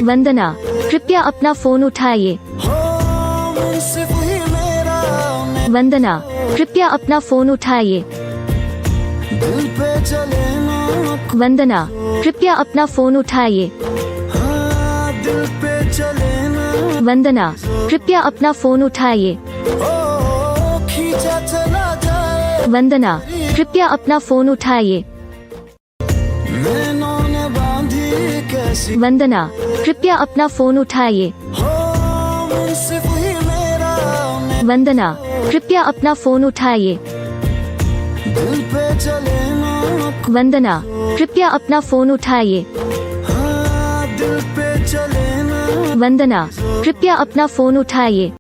वंदना, कृपया अपना फोन उठाइए। वंदना, कृपया अपना फोन उठाइए। वंदना, कृपया अपना फोन उठाइए। वंदना, कृपया अपना फोन उठाइए। वंदना, कृपया अपना फोन उठाइए। वंदना, कृपया अपना फोन उठाइए। वंदना, कृपया अपना फोन उठाइए। वंदना, कृपया अपना फोन उठाइए। वंदना, कृपया अपना फोन उठाइए।